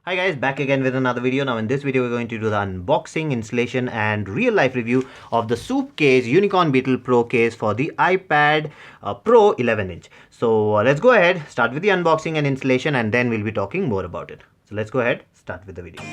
Hi guys, back again with another video. Now in this video we're going to do the unboxing, installation and real life review of the SUPCASE Unicorn Beetle Pro case for the iPad Pro 11 inch. So let's go ahead, start with the unboxing and installation, and then we'll be talking more about it. So let's go ahead, start with the video.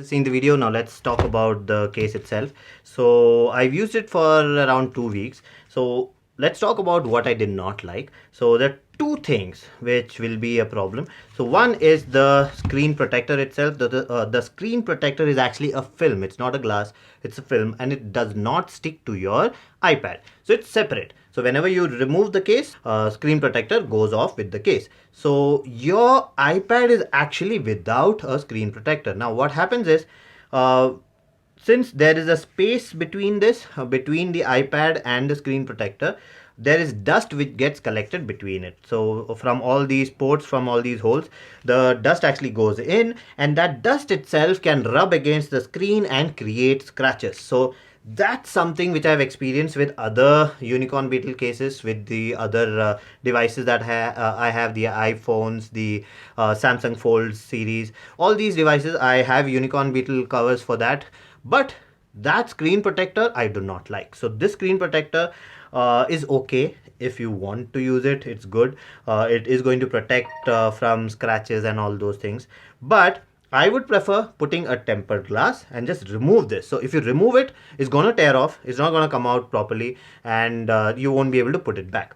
Seen the video. Now let's talk about the case itself. So I've used it for around 2 weeks. So let's talk about what I did not like. So there are two things which will be a problem. So one is the screen protector itself. The screen protector is actually a film. It's not a glass, it's a film, and it does not stick to your iPad. So it's separate. So whenever you remove the case, screen protector goes off with the case. So your iPad is actually without a screen protector. Now what happens is, since there is a space between this, between the iPad and the screen protector, there is dust which gets collected between it. So from all these ports, from all these holes, the dust actually goes in, and that dust itself can rub against the screen and create scratches. So that's something which I've experienced with other Unicorn Beetle cases, with the other devices that I have, the iPhones, the Samsung Fold series. All these devices, I have Unicorn Beetle covers for that. But that screen protector I do not like. So this screen protector is okay if you want to use it. It's good. It is going to protect from scratches and all those things. But I would prefer putting a tempered glass and just remove this. So if you remove it, it's going to tear off. It's not going to come out properly, and you won't be able to put it back.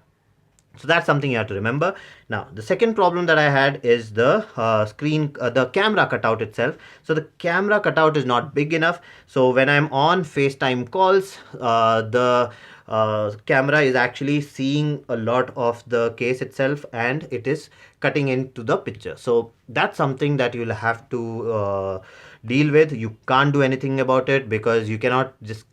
So that's something you have to remember. Now, the second problem that I had is the the camera cutout itself. So the camera cutout is not big enough. So when I'm on FaceTime calls, the camera is actually seeing a lot of the case itself, and it is cutting into the picture. So that's something that you'll have to deal with. You can't do anything about it because you cannot just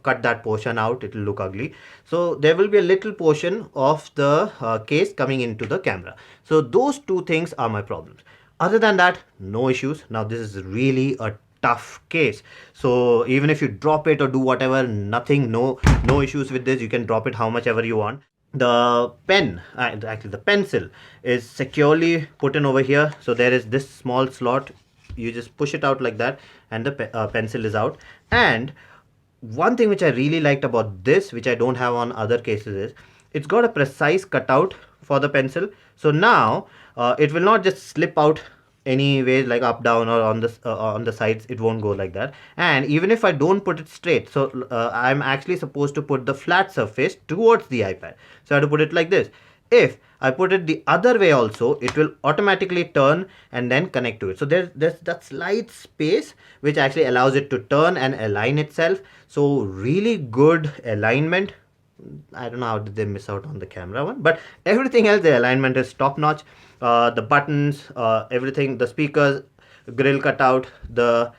cut that portion out, it will look ugly. So there will be a little portion of the case coming into the camera. So those two things are my problems. Other than that, no issues. Now this is really a tough case, so even if you drop it or do whatever, nothing, no issues with this. You can drop it how much ever you want. The pen, actually the pencil, is securely put in over here. So there is this small slot, you just push it out like that, and the pencil is out. And one thing which I really liked about this, which I don't have on other cases, is it's got a precise cutout for the pencil. So now it will not just slip out any way, like up, down, or on the sides. It won't go like that. And even if I don't put it straight, so I'm actually supposed to put the flat surface towards the iPad, so I have to put it like this. If I put it the other way also, it will automatically turn and then connect to it. So there's that slight space which actually allows it to turn and align itself. So really good alignment. I don't know how did they miss out on the camera one, but everything else, the alignment is top notch. The buttons, everything, the speakers, grill cutout, the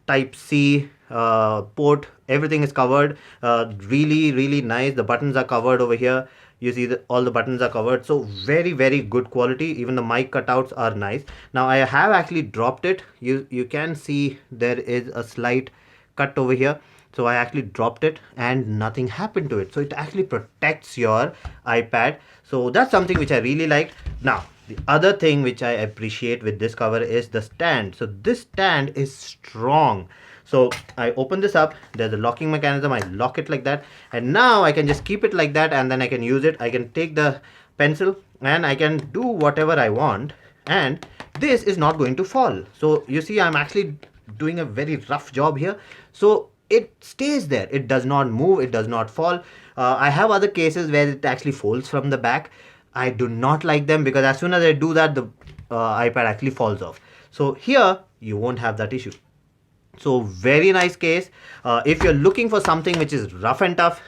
type C port, everything is covered. Really nice. The buttons are covered over here. You see that all the buttons are covered. So very good quality. Even the mic cutouts are nice. Now I have actually dropped it. You can see there is a slight cut over here. So I actually dropped it and nothing happened to it. So it actually protects your iPad. So that's something which I really liked. Now the other thing which I appreciate with this cover is the stand. So this stand is strong. So I open this up, there's a locking mechanism, I lock it like that, and now I can just keep it like that, and then I can use it. I can take the pencil and I can do whatever I want, and this is not going to fall. So you see, I'm actually doing a very rough job here. So it stays there, it does not move, it does not fall. I have other cases where it actually folds from the back. I do not like them because as soon as I do that, the iPad actually falls off. So here you won't have that issue. So very nice case. If you're looking for something which is rough and tough,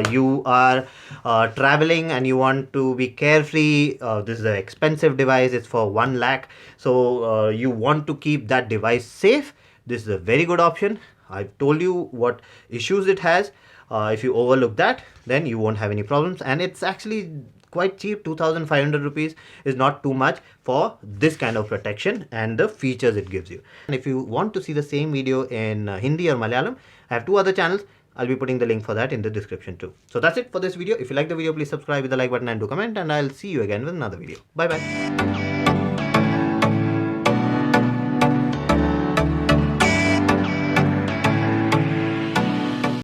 you are traveling and you want to be carefree, this is an expensive device, it's for 1 lakh. So you want to keep that device safe, this is a very good option. I've told you what issues it has. If you overlook that, then you won't have any problems, and it's actually quite cheap. 2,500 rupees is not too much for this kind of protection and the features it gives you. And if you want to see the same video in Hindi or Malayalam, I have 2 other channels. I'll be putting the link for that in the description too. So that's it for this video. If you like the video, please subscribe with the like button and do comment, and I'll see you again with another video. Bye bye.